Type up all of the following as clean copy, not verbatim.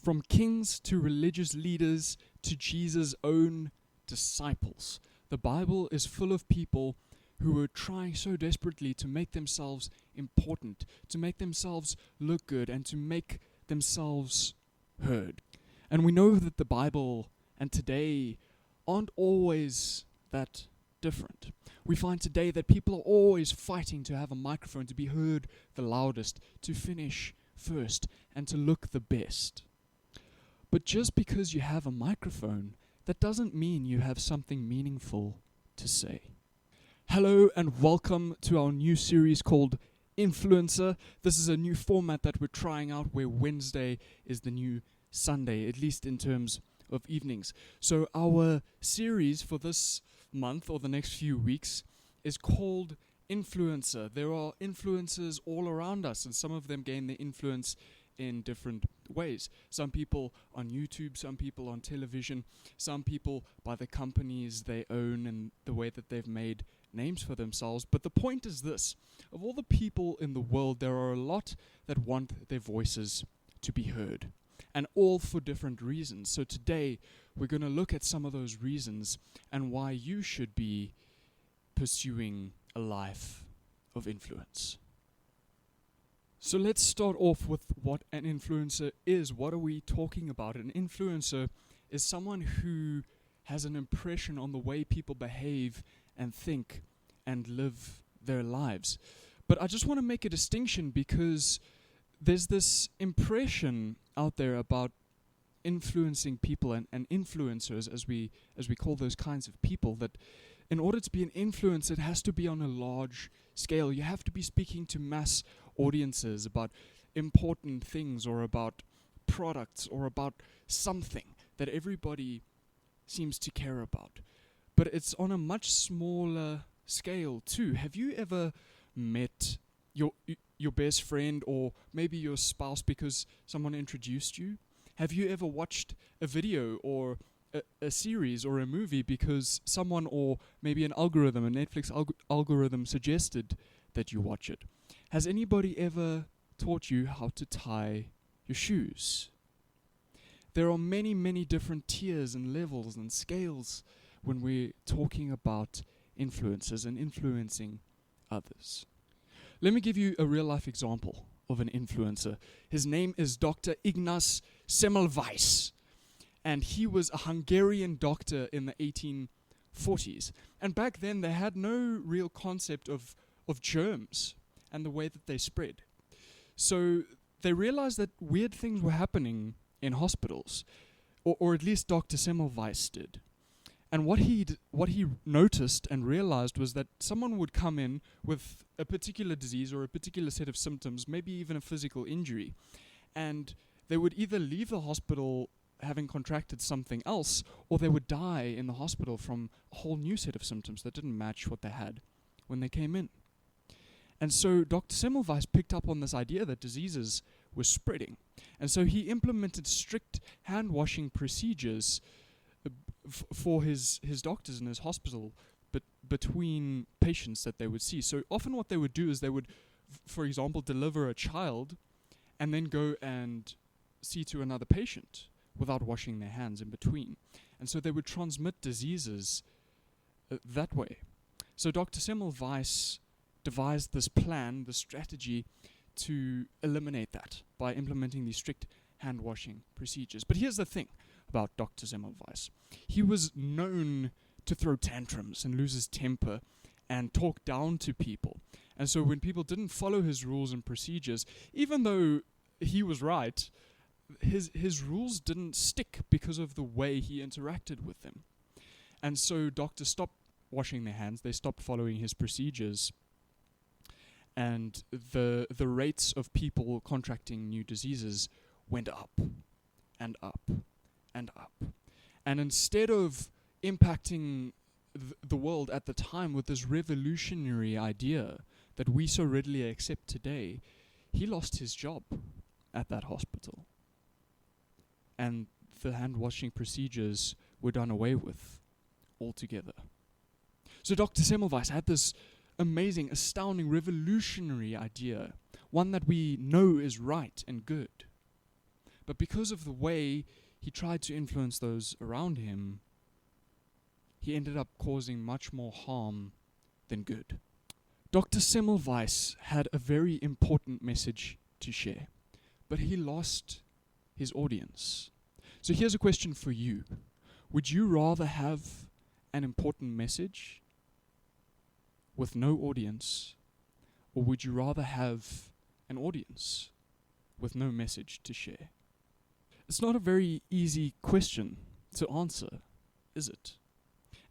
From kings to religious leaders to Jesus' own disciples, the Bible is full of people who were trying so desperately to make themselves important, to make themselves look good, and to make themselves heard. And we know that the Bible and today aren't always that different. We find today that people are always fighting to have a microphone, to be heard the loudest, to finish first, and to look the best. But just because you have a microphone, that doesn't mean you have something meaningful to say. Hello and welcome to our new series called Influencer. This is a new format that we're trying out where Wednesday is the new Sunday, at least in terms of evenings. So our series for this month or the next few weeks is called Influencer. There are influencers all around us, and some of them gain their influence in different ways. Some people on YouTube, some people on television, some people by the companies they own and the way that they've made names for themselves. But the point is this: of all the people in the world, there are a lot that want their voices to be heard, and all for different reasons. So today we're going to look at some of those reasons and why you should be pursuing a life of influence. So let's start off with what an influencer is. What are we talking about? An influencer is someone who has an impression on the way people behave and think and live their lives. But I just want to make a distinction, because there's this impression out there about influencing people and influencers, as we call those kinds of people, that in order to be an influencer, it has to be on a large scale. You have to be speaking to mass audiences about important things, or about products, or about something that everybody seems to care about. But it's on a much smaller scale too. Have you ever met your best friend, or maybe your spouse, because someone introduced you? Have you ever watched a video or a series or a movie because someone, or maybe an algorithm, a Netflix algorithm suggested that you watch it? Has anybody ever taught you how to tie your shoes? There are many, many different tiers and levels and scales when we're talking about influences and influencing others. Let me give you a real-life example of an influencer. His name is Dr. Ignaz Semmelweis, and he was a Hungarian doctor in the 1840s. And back then, they had no real concept of germs and the way that they spread. So they realized that weird things were happening in hospitals, or at least Dr. Semmelweis did. And what he noticed and realized was that someone would come in with a particular disease or a particular set of symptoms, maybe even a physical injury, and they would either leave the hospital having contracted something else, or they would die in the hospital from a whole new set of symptoms that didn't match what they had when they came in. And so Dr. Semmelweis picked up on this idea that diseases were spreading. And so he implemented strict hand-washing procedures for his doctors in his hospital, but between patients that they would see. So often what they would do is they would, for example, deliver a child and then go and see to another patient without washing their hands in between. And so they would transmit diseases that way. So Dr. Semmelweis devised this plan, this strategy, to eliminate that by implementing these strict hand-washing procedures. But here's the thing about Dr. Semmelweis. He was known to throw tantrums and lose his temper and talk down to people. And so when people didn't follow his rules and procedures, even though he was right, his rules didn't stick because of the way he interacted with them. And so doctors stopped washing their hands, they stopped following his procedures, and the rates of people contracting new diseases went up and up and up. And instead of impacting the world at the time with this revolutionary idea that we so readily accept today, he lost his job at that hospital. And the hand-washing procedures were done away with altogether. So Dr. Semmelweis had this amazing, astounding, revolutionary idea, one that we know is right and good. But because of the way he tried to influence those around him, he ended up causing much more harm than good. Dr. Semmelweis had a very important message to share, but he lost his audience. So here's a question for you. Would you rather have an important message with no audience, or would you rather have an audience with no message to share? It's not a very easy question to answer, is it?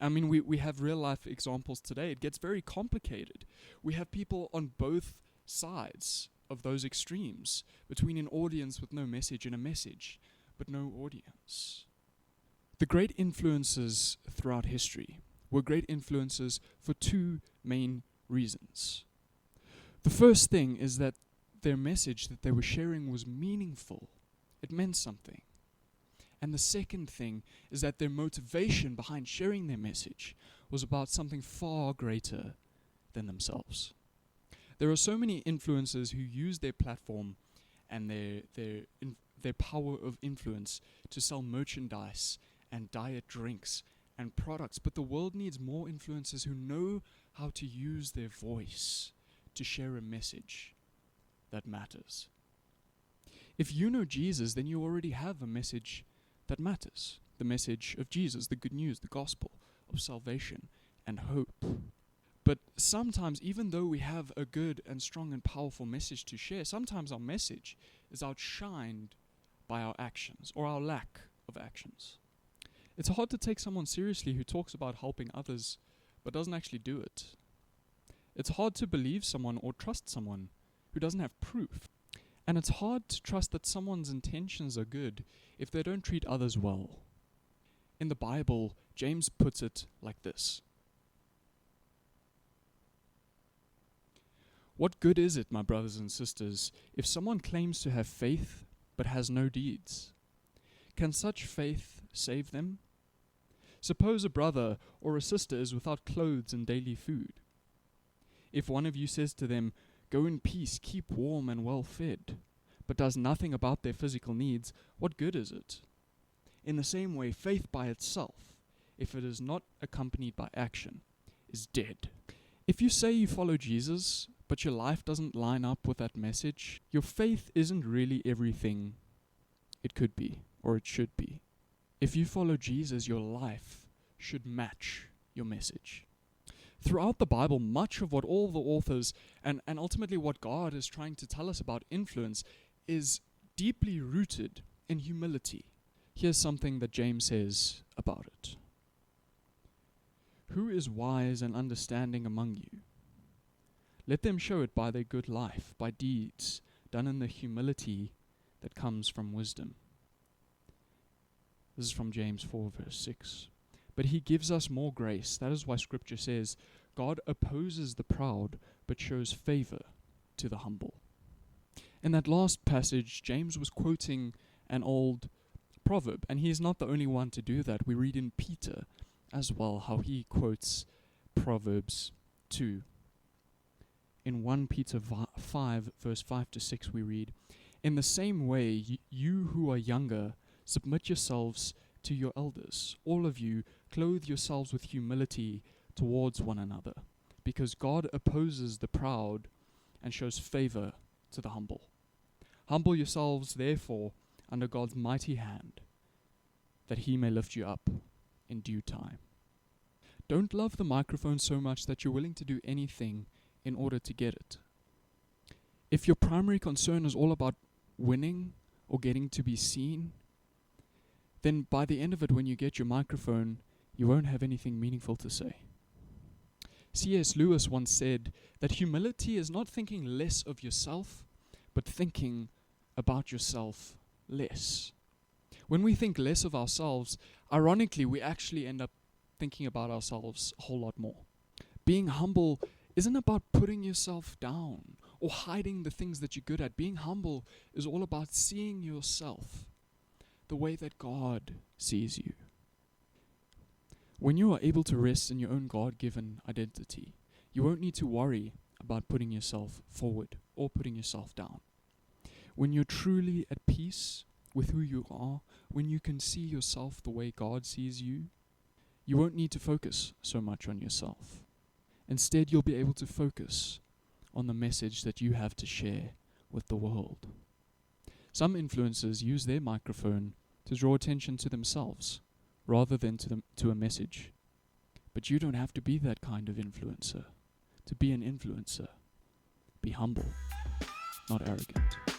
I mean, we have real life examples today. It gets very complicated. We have people on both sides of those extremes, between an audience with no message and a message, but no audience. The great influences throughout history were great influences for two main reasons. The first thing is that their message that they were sharing was meaningful. It meant something. And the second thing is that their motivation behind sharing their message was about something far greater than themselves. There are so many influencers who use their platform and their power of influence to sell merchandise and diet drinks and products, but the world needs more influencers who know how to use their voice to share a message that matters. If you know Jesus, then you already have a message that matters. The message of Jesus, the good news, the gospel of salvation and hope. But sometimes, even though we have a good and strong and powerful message to share, sometimes our message is outshined by our actions or our lack of actions. It's hard to take someone seriously who talks about helping others but doesn't actually do it. It's hard to believe someone or trust someone who doesn't have proof. And it's hard to trust that someone's intentions are good if they don't treat others well. In the Bible, James puts it like this. What good is it, my brothers and sisters, if someone claims to have faith but has no deeds? Can such faith save them? Suppose a brother or a sister is without clothes and daily food. If one of you says to them, "Go in peace, keep warm and well fed," but does nothing about their physical needs, what good is it? In the same way, faith by itself, if it is not accompanied by action, is dead. If you say you follow Jesus, but your life doesn't line up with that message, your faith isn't really everything it could be, or it should be. If you follow Jesus, your life should match your message. Throughout the Bible, much of what all the authors and ultimately what God is trying to tell us about influence is deeply rooted in humility. Here's something that James says about it. Who is wise and understanding among you? Let them show it by their good life, by deeds done in the humility that comes from wisdom. This is from James 4 verse 6. But he gives us more grace. That is why Scripture says, God opposes the proud, but shows favor to the humble. In that last passage, James was quoting an old proverb, and he is not the only one to do that. We read in Peter as well how he quotes Proverbs 2. In 1 Peter 5, verse 5 to 6, we read, "In the same way, you who are younger, submit yourselves to your elders. All of you, clothe yourselves with humility towards one another, because God opposes the proud and shows favor to the humble. Humble yourselves, therefore, under God's mighty hand, that he may lift you up in due time." Don't love the microphone so much that you're willing to do anything in order to get it. If your primary concern is all about winning or getting to be seen, then by the end of it, when you get your microphone, you won't have anything meaningful to say. C.S. Lewis once said that humility is not thinking less of yourself, but thinking about yourself less. When we think less of ourselves, ironically, we actually end up thinking about ourselves a whole lot more. Being humble isn't about putting yourself down or hiding the things that you're good at. Being humble is all about seeing yourself the way that God sees you. When you are able to rest in your own God-given identity, you won't need to worry about putting yourself forward or putting yourself down. When you're truly at peace with who you are, when you can see yourself the way God sees you, you won't need to focus so much on yourself. Instead, you'll be able to focus on the message that you have to share with the world. Some influencers use their microphone to draw attention to themselves rather than to a message. But you don't have to be that kind of influencer. To be an influencer, be humble, not arrogant.